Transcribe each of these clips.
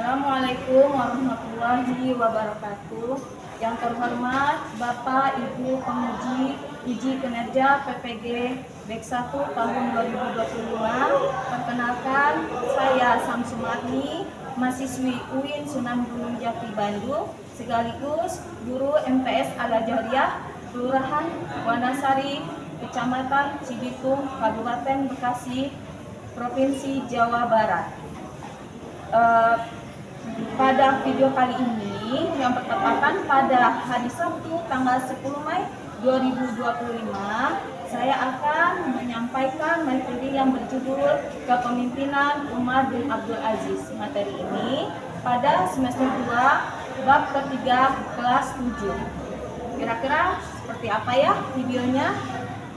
Assalamualaikum warahmatullahi wabarakatuh. Yang terhormat Bapak Ibu Penguji Uji Kinerja PPG BEK 1 tahun 2025. Perkenalkan, saya Samsumarni, mahasiswi UIN Sunan Gunung Jati Bandung, sekaligus guru MTS Al-Azhariyah, Kelurahan Wanasari, Kecamatan Cibitung, Kabupaten Bekasi, Provinsi Jawa Barat. Pada video kali ini yang bertepatan pada hari Sabtu tanggal 10 Mei 2025, saya akan menyampaikan materi yang berjudul Kepemimpinan Umar bin Abdul Aziz. Materi ini pada semester 2 bab ketiga kelas 7. Kira-kira seperti apa ya videonya?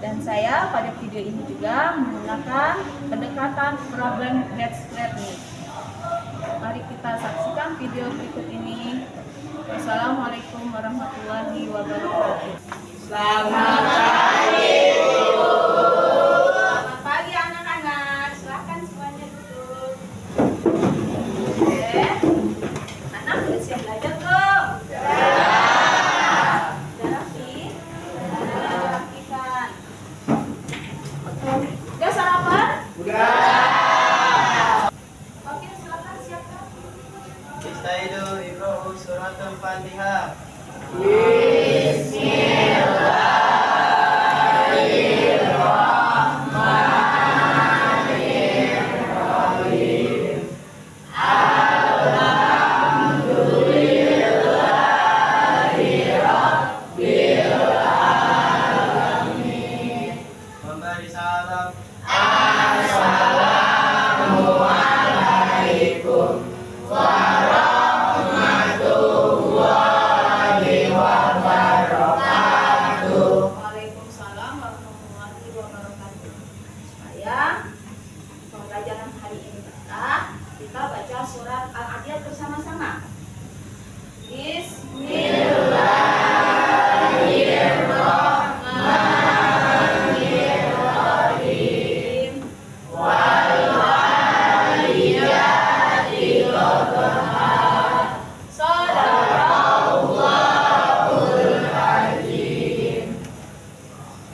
Dan saya pada video ini juga menggunakan pendekatan problem-based learning. Mari kita saksikan video berikut ini. Wassalamualaikum warahmatullahi wabarakatuh. Selamat pagi, Bu. Selamat pagi anak-anak. Silakan semuanya duduk. Oke. Anak udah siap belajar belum? Sudah. Sudah rapi? Sudah rapikan. Udah sarapan? Udah. Istaidu iqra'u suratul Fatihah. Bismillahirrahmanirrahim. Alhamdulillahi Rabbil Alamin. Memberi salam. Assalamualaikum warahmatullahi wabarakatuh. Waalaikumsalam warahmatullahi wabarakatuh. Supaya pembelajaran hari ini kita baca surat Al-Adiyat bersama-sama. Bismillahirrahmanirrahim. Walladiyati dhabha. Shadaqallahul azim.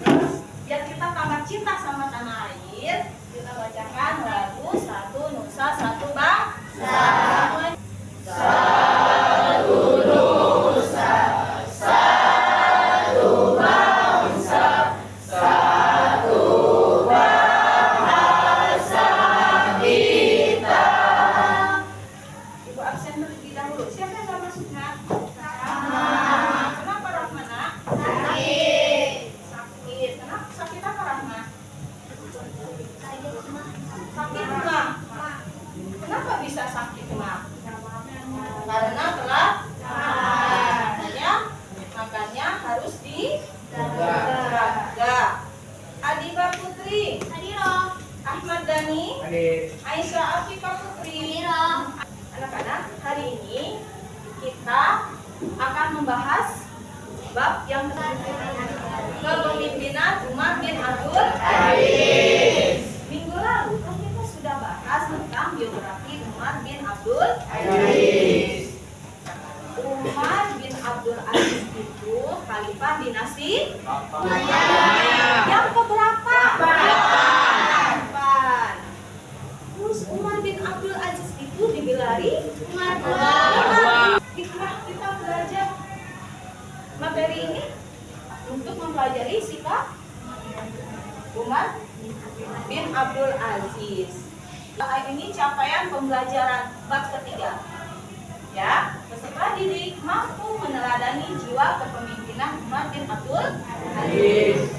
Terus biar kita tambah cinta sama tanah air, kita bacakan lagu Satu Nusa Satu Bangsa. Satu nusa, satu bangsa, satu bahasa kita. Ibu absen terlebih dahulu. Siapa yang gak masuk, Nak? Kenapa Rahmana? Sakit. Kenapa sakit apa Rahma? Sakit mah. Kenapa bisa sakit mah? Karena telat makanya harus dijaga. Adiba Putri, Ahmad Dhani, Aisyah Afifah Putri. Anak-anak, hari ini kita akan membahas bab yang kepemimpinan Umar bin Abdul Aziz. Minggu lalu kan kita sudah bahas tentang biografi Umar bin Abdul Aziz. Umar bin Abdul Aziz itu khalifah dinasti yang keberapa? Keempat. Terus Umar bin Abdul Aziz itu digelari Umar II. Kita belajar materi ini untuk mempelajari sikap Umar bin Abdul Aziz. Ini capaian pembelajaran bab ketiga. Ya, peserta didik mampu meneladani jiwa kepemimpinan Umar bin Abdul Aziz.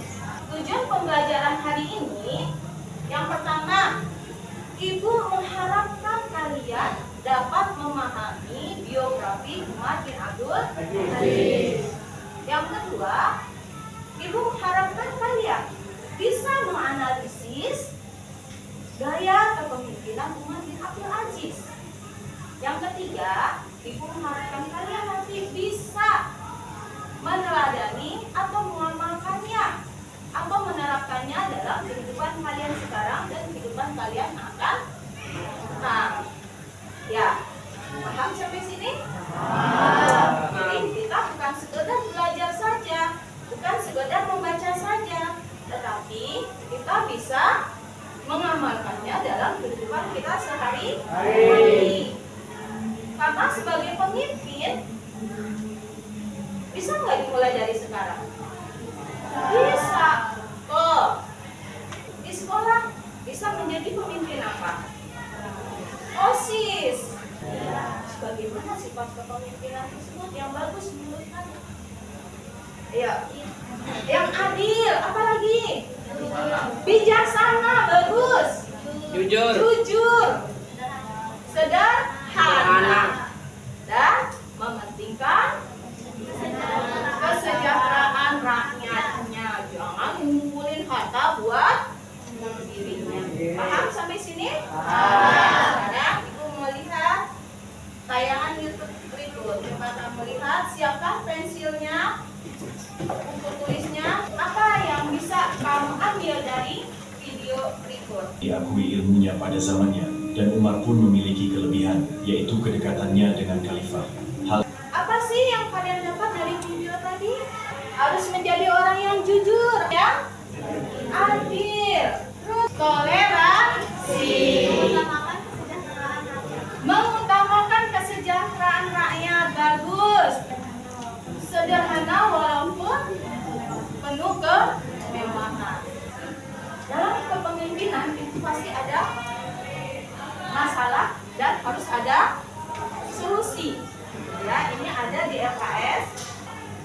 Tujuan pembelajaran hari ini, yang pertama, Ibu mengharapkan kalian dapat memahami biografi Umar bin Abdul Aziz. Yang kedua, Ibu mengharapkan kalian bisa menganalisis gaya kepemimpinan Umar bin Abdul Aziz. Yang ketiga, Ibu mengharapkan kalian nanti bisa meneladani atau mengamalkannya atau menerapkannya dalam kehidupan kalian sekarang dan kehidupan kalian akan datang. Ya, bisa mengamalkannya dalam kehidupan kita sehari-hari. Karena sebagai pemimpin, bisa nggak dimulai dari sekarang? Bisa. Oh, di sekolah bisa menjadi pemimpin apa? OSIS. Bagaimana sifat kepemimpinan tersebut yang bagus menurut kamu? Ya, yang adil, apalagi? Bijaksana, bagus. Jujur. Sederhana. Dan mementingkan kesejahteraan rakyatnya. Jangan ngumpulin harta buat dirinya. Paham sampai sini? Sekarang Ibu melihat tayangan YouTube berikut. Coba kamu lihat, siapkan pensilnya, buku tulisnya. Apa yang bisa kamu ambil dari video berikut? Diakui ilmunya pada zamannya, dan Umar pun memiliki kelebihan, yaitu kedekatannya dengan khalifah. Apa sih yang kalian dapat dari video tadi? Harus menjadi orang yang jujur, yang adil, terus toleransi, mengutamakan kesejahteraan rakyat, bagus, sederhana walaupun penuh kemewahan. Dalam kepemimpinan itu pasti ada masalah dan harus ada solusi. Ya, ini ada di LKS.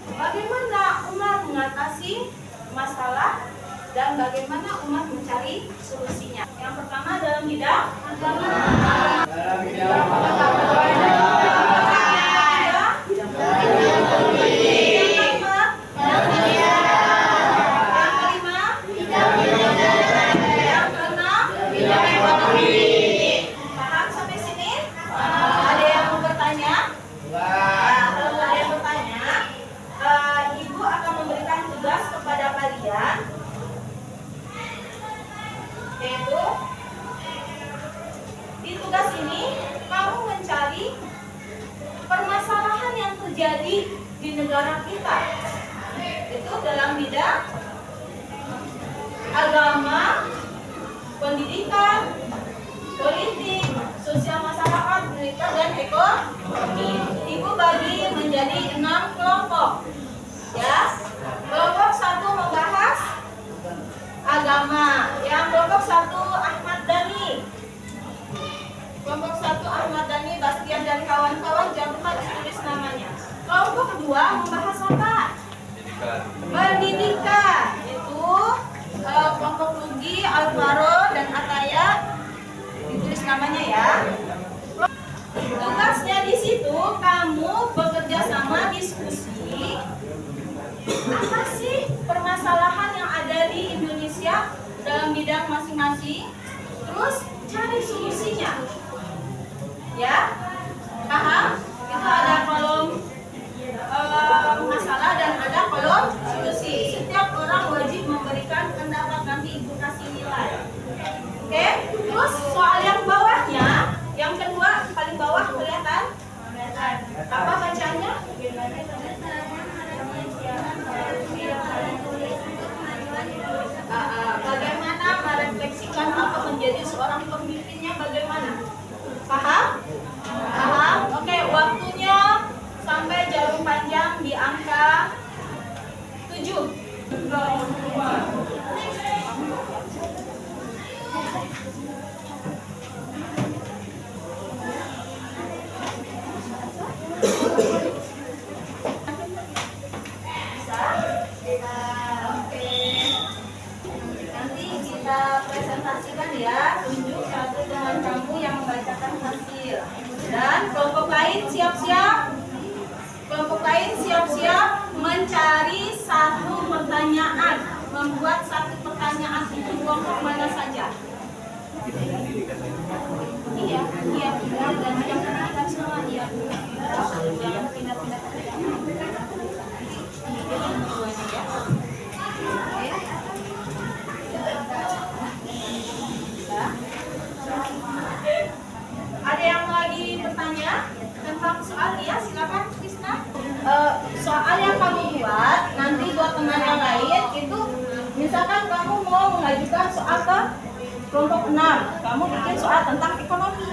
Bagaimana Umar mengatasi masalah dan bagaimana Umar mencari solusinya. Yang pertama dalam bidang agama. Paham sampai sini? Ada yang mau bertanya? Kalau ada yang bertanya, Ibu akan memberikan tugas kepada kalian, yaitu di tugas ini kamu mencari permasalahan yang terjadi di negara kita. Itu dalam bidang agama, pendidikan, politik, sosial masyarakat, militer, dan ekonomi. Ibu bagi menjadi 6 kelompok. Ya, kelompok 1 membahas agama. Yang kelompok 1 Ahmad Dhani. Kelompok 1 Ahmad Dhani, Bastian dan kawan-kawan, jangan lupa ditulis namanya. Kelompok 2 membahas apa? Pendidikan. Itu kelompok Lugi, Alvaro, dan Ataya, ditulis namanya ya. Tugasnya di situ kamu bekerja sama, diskusi. Apa sih permasalahan yang ada di Indonesia dalam bidang masing-masing? Terus cari solusinya. Ya, paham? Itu ada kolom masalah dan ada kolom solusi. Setiap orang wajib memberikan pendapat, nanti Ibu kasih nilai. Oke? Terus soal yang bawahnya, yang kedua paling bawah kelihatan? Apa bacanya? Bagaimana merefleksikan apa menjadi seorang pemimpinnya, bagaimana? Paham? Paham? Oke, waktunya sampai jarum panjang di angka 7. Nanti kita presentasikan ya, tunjuk satu teman kamu yang membacakan hasil. Dan kelompok lain siap-siap. Kelompok lain siap-siap mencari satu pertanyaan, membuat satu pertanyaan itu kelompok mana saja. Iya, dan yang pendidikan semua iya. Jangan pindah-pindah. Ada yang lagi bertanya tentang soal? Ya, silakan Krisna. Soal yang kamu buat nanti buat teman yang lain itu, misalkan kamu mau mengajukan soal A ke kelompok 6. Kamu bikin soal tentang ekonomi.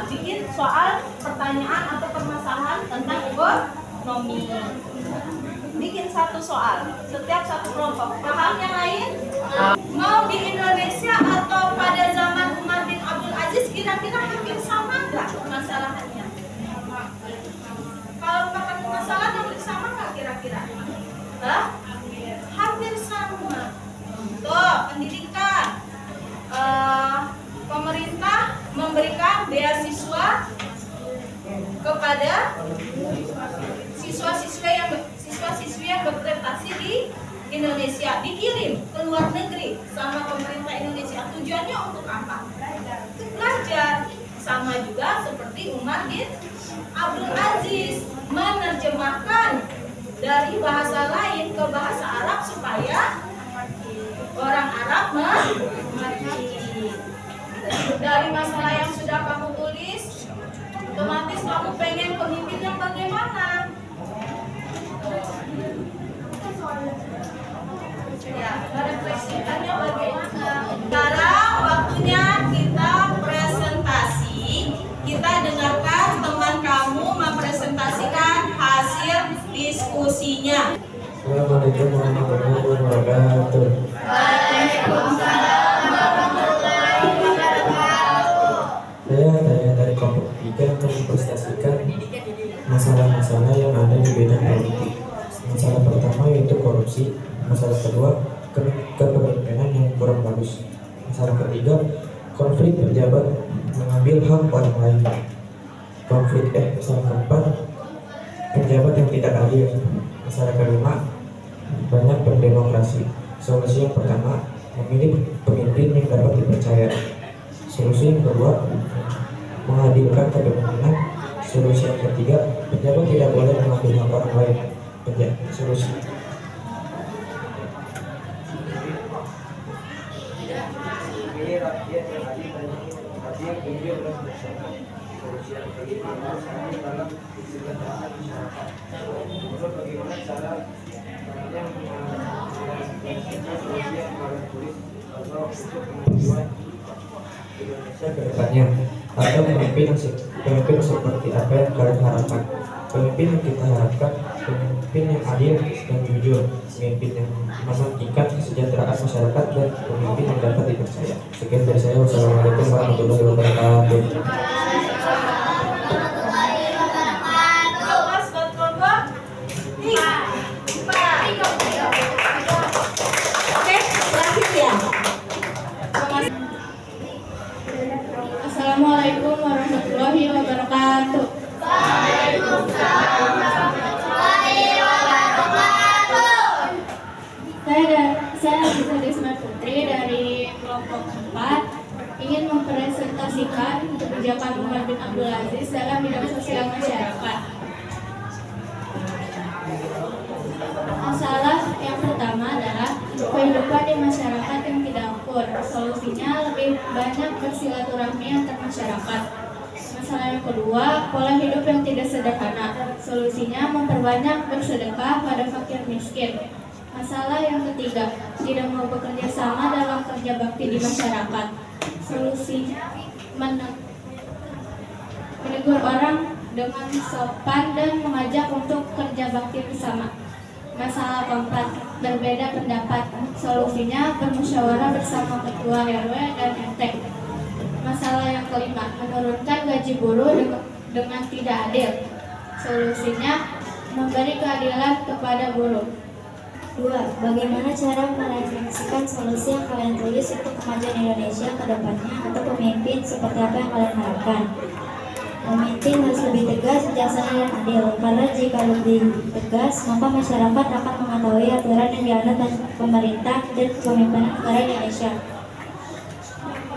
Bikin soal pertanyaan atau permasalahan tentang ekonomi. Bikin satu soal setiap satu kelompok. Paham yang lain? Mau di Indonesia atau pada zaman Umar bin Abdul Aziz kira-kira hampir sama nggak permasalahannya? Kalau merupakan masalah hampir sama nggak kira-kira? Hampir sama. Tuh, pendidikan. Pemerintah memberikan beasiswa kepada siswa-siswi yang berprestasi di Indonesia, dikirim ke luar negeri sama pemerintah Indonesia. Tujuannya untuk apa? Untuk belajar. Sama juga seperti Umar bin Abdul Aziz menerjemahkan dari bahasa lain ke bahasa Arab supaya orang Arab mengerti. Dari masalah yang sudah kamu tulis, otomatis kamu pengen pemimpin yang bagaimana? Ya, merefleksikannya bagaimana? Sekarang waktunya kita presentasi. Kita dengarkan teman kamu mempresentasikan hasil diskusinya. Assalamualaikum warahmatullahi wabarakatuh. Saya dari kelompok 3 mempresentasikan masalah-masalah yang ada di bidang politik. Masalah pertama yaitu korupsi. Masalah kedua, kepemimpinan yang kurang bagus. Masalah ketiga, konflik pejabat mengambil hak orang lain. Masalah keempat, pejabat yang tidak adil. Masalah kelima, banyak berdemokrasi. Solusi yang pertama, memilih pemimpin yang dapat dipercaya. Solusi yang kedua, menghadirkan kepemimpinan. Solusi yang ketiga, pejabat tidak boleh mengambil hak orang lain. Solusi Indonesia ke depannya, atau pemimpin seperti apa yang kalian harapkan. Pemimpin yang kita harapkan, pemimpin yang adil dan jujur, pemimpin yang mementingkan kesejahteraan masyarakat, dan pemimpin yang dapat dipercaya. Sekian dari saya. Wassalamualaikum warahmatullahi wabarakatuh. Assalamualaikum warahmatullahi wabarakatuh. Waalaikumsalam warahmatullahi wabarakatuh. Saya Nafisa Desma Putri dari kelompok 4 ingin mempresentasikan kebijakan Umar bin Abdul Aziz dalam bidang sosial masyarakat. Masalah yang pertama adalah kehidupan di masyarakat yang tidak akur. Solusinya lebih banyak bersilaturahmi antar masyarakat. Masalah yang kedua, pola hidup yang tidak sederhana. Solusinya memperbanyak bersedekah pada fakir miskin. Masalah yang ketiga, tidak mau bekerja sama dalam kerja bakti di masyarakat. Solusinya menegur orang dengan sopan dan mengajak untuk kerja bakti bersama. Masalah keempat, berbeda pendapat. Solusinya bermusyawarah bersama ketua RW dan RT. Masalah yang kelima, menurunkan gaji buruh dengan tidak adil. Solusinya memberi keadilan kepada buruh. 2. Bagaimana cara merefleksikan solusi yang kalian tulis untuk kemajuan Indonesia ke depannya, atau pemimpin seperti apa yang kalian harapkan? Pemimpin harus lebih tegas, bijaksana dan adil, karena jika lebih tegas, maka masyarakat akan mengetahui aturan yang dianut oleh pemerintah dan kepemimpinan negara Indonesia.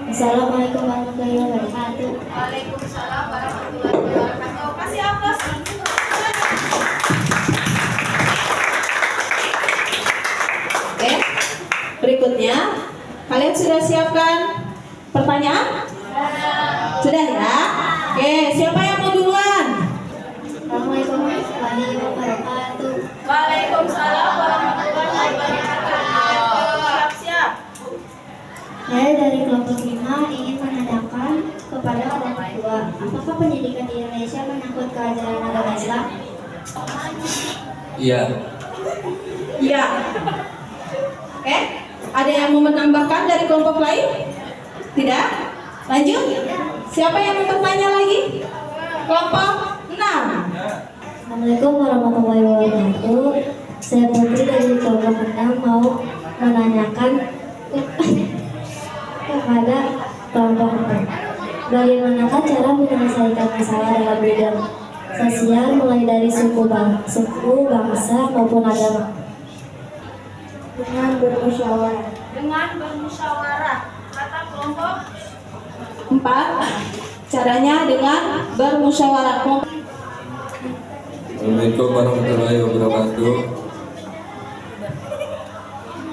Assalamualaikum warahmatullahi wabarakatuh. Waalaikumsalam warahmatullahi wabarakatuh. Kasih aplaus. Oke, berikutnya kalian sudah siapkan pertanyaan? Sudah ya? Oke, siapa yang mau duluan? Assalamualaikum warahmatullahi wabarakatuh. Waalaikumsalam warahmatullahi wabarakatuh. apakah pendidikan di Indonesia menyangkut ke ajaran agama Islam? Iya. Iya. Oke, ada yang mau menambahkan dari kelompok lain? Tidak? Lanjut. Siapa yang mau bertanya lagi? Kelompok 6. Assalamualaikum warahmatullahi wabarakatuh. Saya Putri dari kelompok 6 mau menanyakan kepada kelompok 6. Bagaimanakah cara menyelesaikan masalah dalam bidang sosial mulai dari suku, bangsa maupun agama? Dengan bermusyawarah. Dengan bermusyawarah. Kata kelompok 4. Caranya dengan bermusyawarah. Assalamualaikum warahmatullahi wabarakatuh.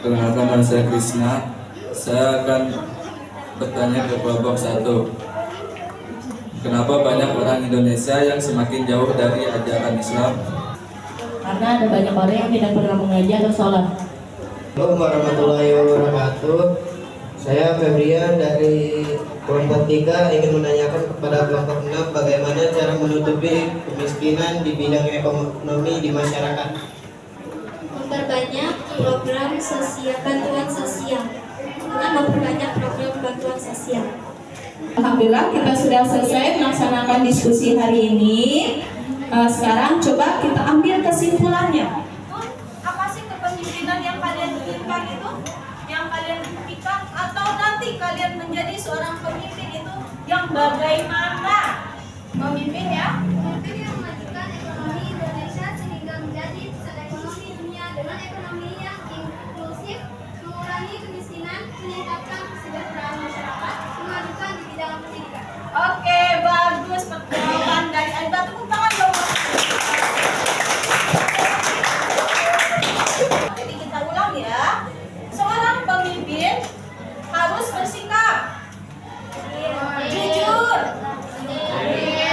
Perkenalkan, nama saya Krisna. Saya akan bertanya ke kelompok 1. Kenapa banyak orang Indonesia yang semakin jauh dari ajaran Islam? Karena ada banyak orang yang tidak pernah mengaji atau sholat. Assalamualaikum warahmatullahi wabarakatuh. Saya Febrian dari kelompok 3 ingin menanyakan kepada kelompok 6 bagaimana cara menutupi kemiskinan di bidang ekonomi di masyarakat. Memperbanyak program sosial, bantuan sosial. Dengan memperbanyak program bantuan sosial. Alhamdulillah kita sudah selesai melaksanakan diskusi hari ini. Sekarang coba kita ambil kesimpulannya. Apa sih kepemimpinan yang kalian inginkan itu? Yang kalian impikan atau nanti kalian menjadi seorang pemimpin itu yang bagaimana? Memimpin ya? Pemimpin yang memajukan ekonomi Indonesia sehingga menjadi pusat ekonomi dunia dengan ekonomi yang inklusif, mengurangi kemiskinan, meningkatkan kesejahteraan masyarakat, memajukan di bidang pendidikan. Oke, bagus pertanyaan dari Anda. Tepuk tangan dong. Jadi kita ulang ya. Seorang pemimpin harus bersikap jujur,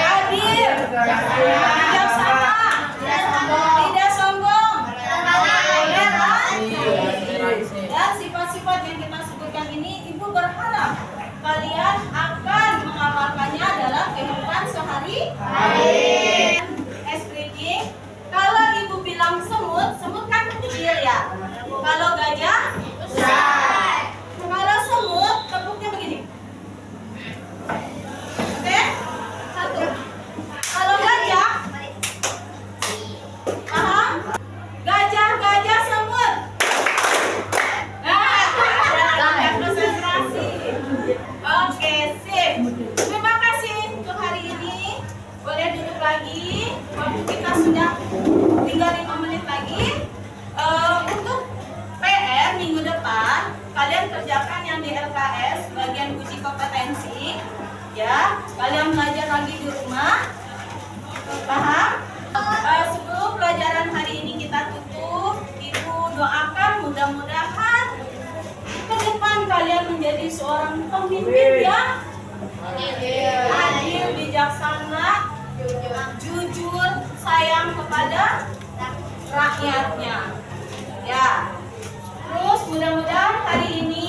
adil, bijaksana, tidak sombong, toleran, dan sifat-sifat yang kita sebutkan ini Ibu berharap kalian akan mengamalkannya dalam kehidupan sehari-hari. Speaking, kalau Ibu bilang semut, semut kan kecil ya. Kalau gajah besar. Kalau semut tepuknya begini. Oke? 1. Kalau gajah, paham? Gajah semut. Nah, konsentrasi. Oke, sip. Terima kasih untuk hari ini. Boleh duduk lagi. Waktu kita sudah tinggal 5 menit lagi. Untuk PR minggu depan kalian kerjakan yang di LKS bagian uji kompetensi ya. Kalian belajar lagi di rumah. Paham? Sebelum pelajaran hari ini kita tutup, Ibu doakan mudah-mudahan ke depan kalian menjadi seorang pemimpin yang adil, bijaksana, jujur, sayang kepada rakyatnya. Ya. Terus mudah-mudahan hari ini